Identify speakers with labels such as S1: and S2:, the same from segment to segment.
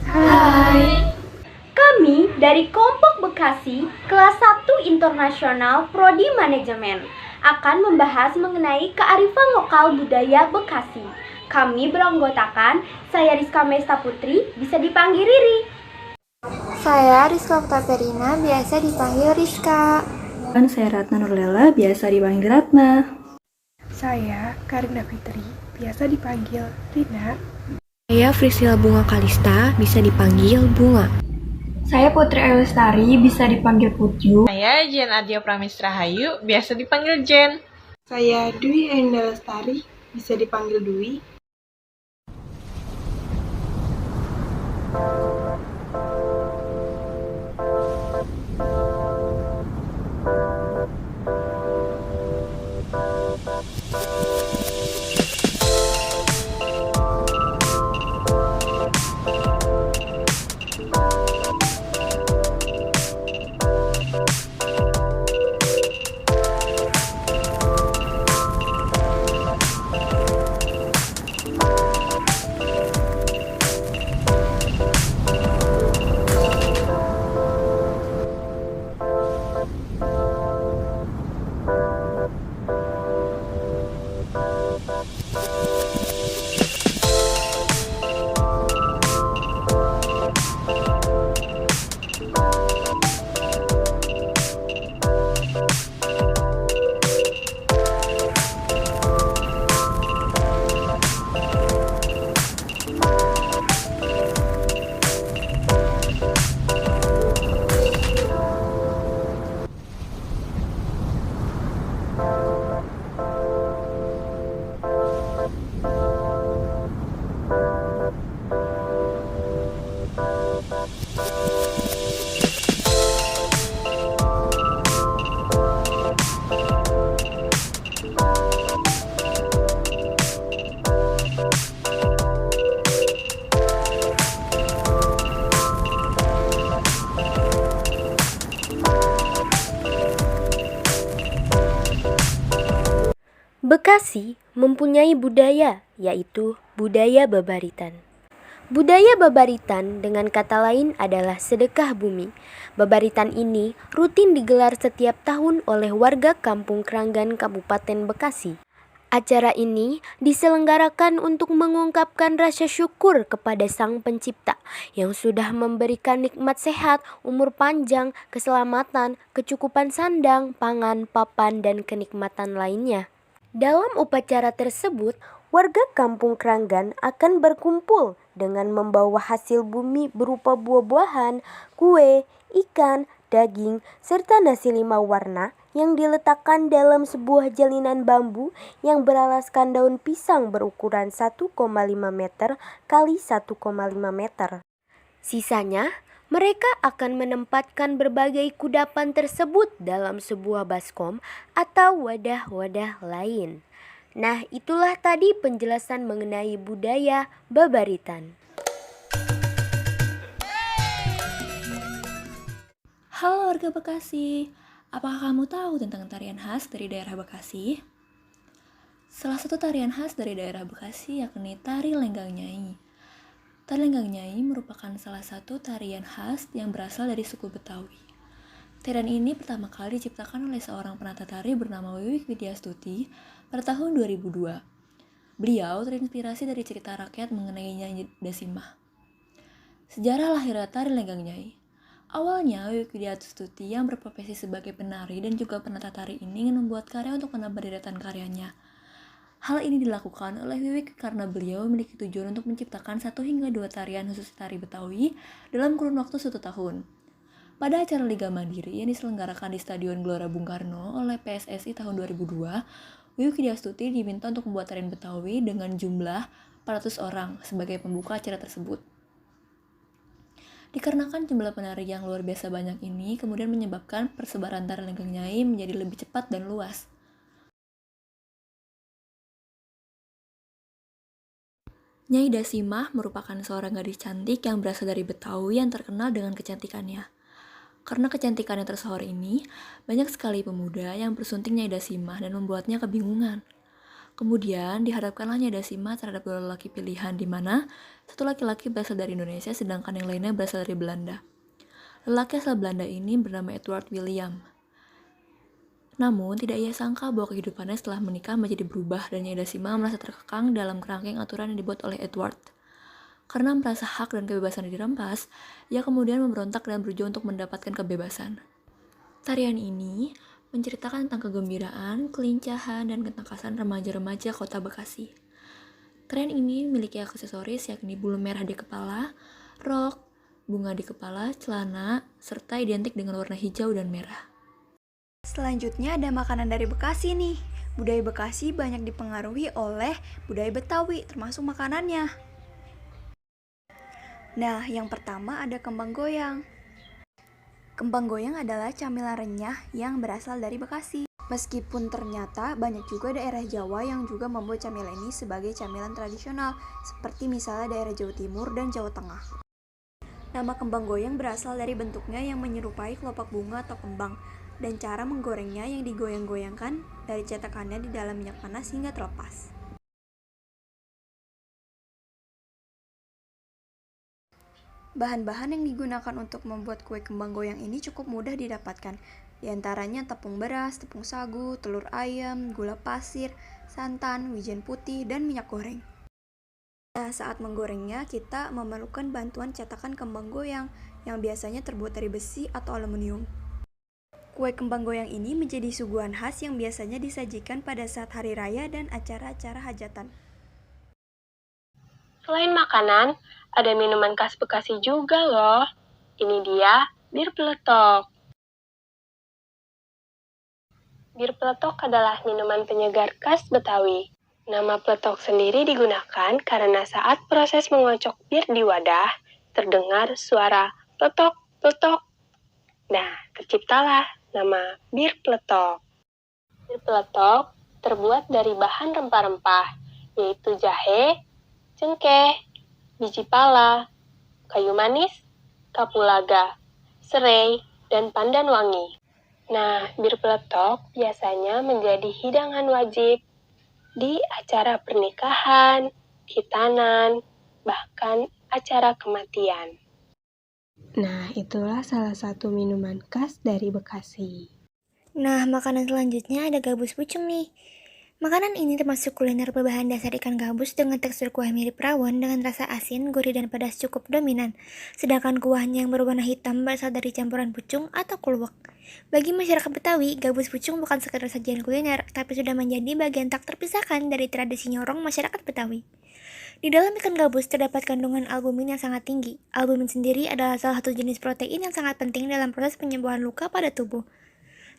S1: Hai.
S2: Kami dari kelompok Bekasi kelas 1 Internasional Prodi Manajemen akan membahas mengenai kearifan lokal budaya Bekasi. Kami beranggotakan saya Rizka Mesta Putri, bisa dipanggil Riri.
S1: Saya Rizka Oktaverina, biasa dipanggil Rizka.
S3: Dan saya Ratna Nurlela, biasa dipanggil Ratna.
S4: Saya Karina Fitri, biasa dipanggil Rina.
S5: Saya Priscilla Bunga Kalista, bisa dipanggil Bunga.
S6: Saya Putri Elestari, bisa dipanggil Putju.
S7: Saya Jen Adia Pramistra Hayu, biasa dipanggil Jen.
S4: Saya Dwi Enda Lestari, bisa dipanggil Dwi.
S2: Bekasi mempunyai budaya, yaitu budaya Babaritan. Budaya Babaritan dengan kata lain adalah sedekah bumi. Babaritan ini rutin digelar setiap tahun oleh warga Kampung Kranggan, Kabupaten Bekasi. Acara ini diselenggarakan untuk mengungkapkan rasa syukur kepada Sang Pencipta yang sudah memberikan nikmat sehat, umur panjang, keselamatan, kecukupan sandang, pangan, papan, dan kenikmatan lainnya. Dalam upacara tersebut, warga Kampung Kranggan akan berkumpul dengan membawa hasil bumi berupa buah-buahan, kue, ikan, daging, serta nasi 5 warna yang diletakkan dalam sebuah jalinan bambu yang beralaskan daun pisang berukuran 1,5 meter kali 1,5 meter. Sisanya, mereka akan menempatkan berbagai kudapan tersebut dalam sebuah baskom atau wadah-wadah lain. Nah, itulah tadi penjelasan mengenai budaya Babaritan.
S8: Halo warga Bekasi, apakah kamu tahu tentang tarian khas dari daerah Bekasi? Salah satu tarian khas dari daerah Bekasi yakni Tari Lenggang Nyai. Tari Lenggang Nyai merupakan salah satu tarian khas yang berasal dari suku Betawi. Tarian ini pertama kali diciptakan oleh seorang penata tari bernama Wiwik Widyastuti pada tahun 2002. Beliau terinspirasi dari cerita rakyat mengenai Nyai Dasimah. Sejarah lahirnya Tari Lenggang Nyai. Awalnya, Wiwik Widyastuti yang berprofesi sebagai penari dan juga penata tari ini ingin membuat karya untuk menambah deretan karyanya. Hal ini dilakukan oleh Wiwik karena beliau memiliki tujuan untuk menciptakan 1 hingga 2 tarian khusus tari Betawi dalam kurun waktu 1 tahun. Pada acara Liga Mandiri yang diselenggarakan di Stadion Gelora Bung Karno oleh PSSI tahun 2002, Wiwik Widyastuti diminta untuk membuat tarian Betawi dengan jumlah 400 orang sebagai pembuka acara tersebut. Dikarenakan jumlah penari yang luar biasa banyak ini kemudian menyebabkan persebaran Tari Lenggang Nyai menjadi lebih cepat dan luas. Nyai Dasimah merupakan seorang gadis cantik yang berasal dari Betawi yang terkenal dengan kecantikannya. Karena kecantikannya tersohor ini, banyak sekali pemuda yang bersunting Nyai Dasimah dan membuatnya kebingungan. Kemudian dihadapkanlah Nyadasima terhadap dua lelaki pilihan di mana satu laki-laki berasal dari Indonesia sedangkan yang lainnya berasal dari Belanda. Lelaki asal Belanda ini bernama Edward William. Namun, tidak ia sangka bahwa kehidupannya setelah menikah menjadi berubah dan Nyadasima merasa terkekang dalam kerangkeng aturan yang dibuat oleh Edward. Karena merasa hak dan kebebasan dirampas, ia kemudian memberontak dan berjuang untuk mendapatkan kebebasan. Tarian ini menceritakan tentang kegembiraan, kelincahan, dan ketangkasan remaja-remaja kota Bekasi. Tarian ini memiliki aksesoris yakni bulu merah di kepala, rok, bunga di kepala, celana, serta identik dengan warna hijau dan merah.
S9: Selanjutnya ada makanan dari Bekasi nih. Budaya Bekasi banyak dipengaruhi oleh budaya Betawi, termasuk makanannya. Nah, yang pertama ada kembang goyang. Kembang goyang adalah camilan renyah yang berasal dari Bekasi. Meskipun ternyata banyak juga daerah Jawa yang juga membuat camilan ini sebagai camilan tradisional, seperti misalnya daerah Jawa Timur dan Jawa Tengah. Nama kembang goyang berasal dari bentuknya yang menyerupai kelopak bunga atau kembang, dan cara menggorengnya yang digoyang-goyangkan dari cetakannya di dalam minyak panas hingga terlepas. Bahan-bahan yang digunakan untuk membuat kue kembang goyang ini cukup mudah didapatkan. Di antaranya tepung beras, tepung sagu, telur ayam, gula pasir, santan, wijen putih, dan minyak goreng. Nah, saat menggorengnya, kita memerlukan bantuan cetakan kembang goyang yang biasanya terbuat dari besi atau aluminium. Kue kembang goyang ini menjadi suguhan khas yang biasanya disajikan pada saat hari raya dan acara-acara hajatan.
S2: Selain makanan, ada minuman khas Bekasi juga loh. Ini dia bir peletok. Bir peletok adalah minuman penyegar khas Betawi. Nama peletok sendiri digunakan karena saat proses mengocok bir di wadah, terdengar suara peletok-peletok. Nah, terciptalah nama bir peletok. Bir peletok terbuat dari bahan rempah-rempah, yaitu jahe, cengkeh, biji pala, kayu manis, kapulaga, serai, dan pandan wangi. Nah, bir peletok biasanya menjadi hidangan wajib di acara pernikahan, khitanan, bahkan acara kematian.
S5: Nah, itulah salah satu minuman khas dari Bekasi.
S1: Nah, makanan selanjutnya ada gabus pucung nih. Makanan ini termasuk kuliner berbahan dasar ikan gabus dengan tekstur kuah mirip rawon dengan rasa asin, gurih, dan pedas cukup dominan. Sedangkan kuahnya yang berwarna hitam berasal dari campuran pucung atau kluwek. Bagi masyarakat Betawi, gabus pucung bukan sekedar sajian kuliner, tapi sudah menjadi bagian tak terpisahkan dari tradisi nyorong masyarakat Betawi. Di dalam ikan gabus terdapat kandungan albumin yang sangat tinggi. Albumin sendiri adalah salah satu jenis protein yang sangat penting dalam proses penyembuhan luka pada tubuh.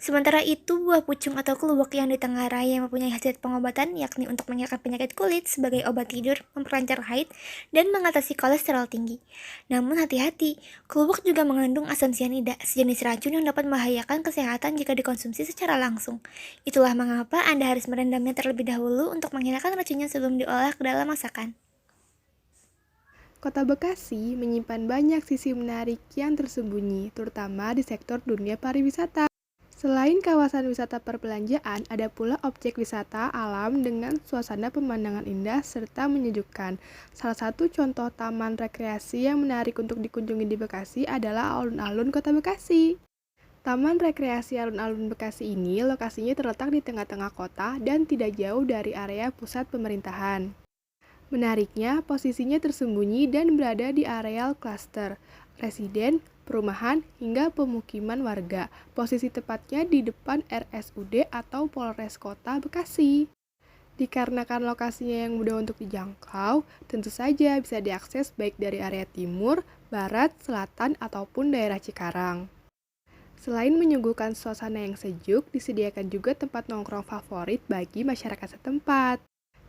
S1: Sementara itu, buah pucung atau kluwek yang ditengarai yang mempunyai khasiat pengobatan, yakni untuk menghilangkan penyakit kulit sebagai obat tidur, memperlancar haid, dan mengatasi kolesterol tinggi. Namun hati-hati, kluwek juga mengandung asam sianida, sejenis racun yang dapat membahayakan kesehatan jika dikonsumsi secara langsung. Itulah mengapa Anda harus merendamnya terlebih dahulu untuk menghilangkan racunnya sebelum diolah ke dalam masakan.
S4: Kota Bekasi menyimpan banyak sisi menarik yang tersembunyi, terutama di sektor dunia pariwisata. Selain kawasan wisata perbelanjaan, ada pula objek wisata alam dengan suasana pemandangan indah serta menyejukkan. Salah satu contoh taman rekreasi yang menarik untuk dikunjungi di Bekasi adalah alun-alun Kota Bekasi. Taman rekreasi alun-alun Bekasi ini lokasinya terletak di tengah-tengah kota dan tidak jauh dari area pusat pemerintahan. Menariknya, posisinya tersembunyi dan berada di areal klaster, residen, perumahan, hingga pemukiman warga. Posisi tepatnya di depan RSUD atau Polres Kota Bekasi. Dikarenakan lokasinya yang mudah untuk dijangkau, tentu saja bisa diakses baik dari area timur, barat, selatan, ataupun daerah Cikarang. Selain menyuguhkan suasana yang sejuk, disediakan juga tempat nongkrong favorit bagi masyarakat setempat.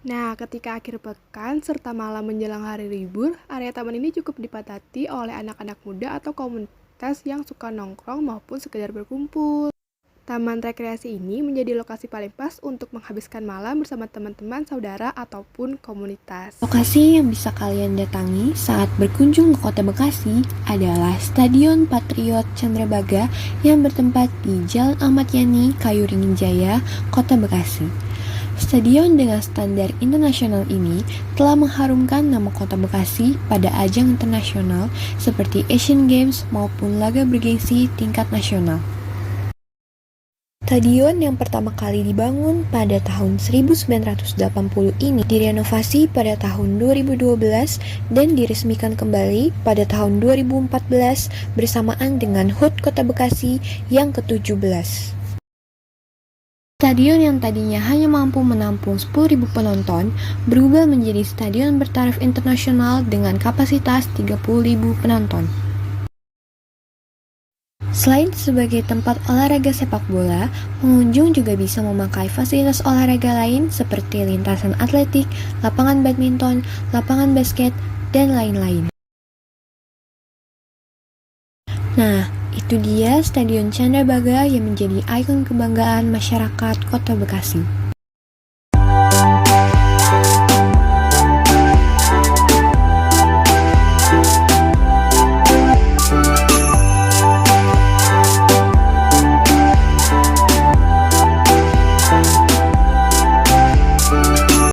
S4: Nah, ketika akhir pekan serta malam menjelang hari libur, area taman ini cukup dipadati oleh anak-anak muda atau komunitas yang suka nongkrong maupun sekedar berkumpul. Taman rekreasi ini menjadi lokasi paling pas untuk menghabiskan malam bersama teman-teman, saudara, ataupun komunitas.
S5: Lokasi yang bisa kalian datangi saat berkunjung ke Kota Bekasi adalah Stadion Patriot Candrabaga yang bertempat di Jalan Ahmad Yani, Kayuringin Jaya, Kota Bekasi. Stadion dengan standar internasional ini telah mengharumkan nama kota Bekasi pada ajang internasional seperti Asian Games maupun laga bergengsi tingkat nasional. Stadion yang pertama kali dibangun pada tahun 1980 ini direnovasi pada tahun 2012 dan diresmikan kembali pada tahun 2014 bersamaan dengan HUT Kota Bekasi yang ke-17. Stadion yang tadinya hanya mampu menampung 10.000 penonton berubah menjadi stadion bertaraf internasional dengan kapasitas 30.000 penonton. Selain sebagai tempat olahraga sepak bola, pengunjung juga bisa memakai fasilitas olahraga lain seperti lintasan atletik, lapangan badminton, lapangan basket, dan lain-lain. Nah, itu dia Stadion Candrabaga yang menjadi ikon kebanggaan masyarakat Kota Bekasi.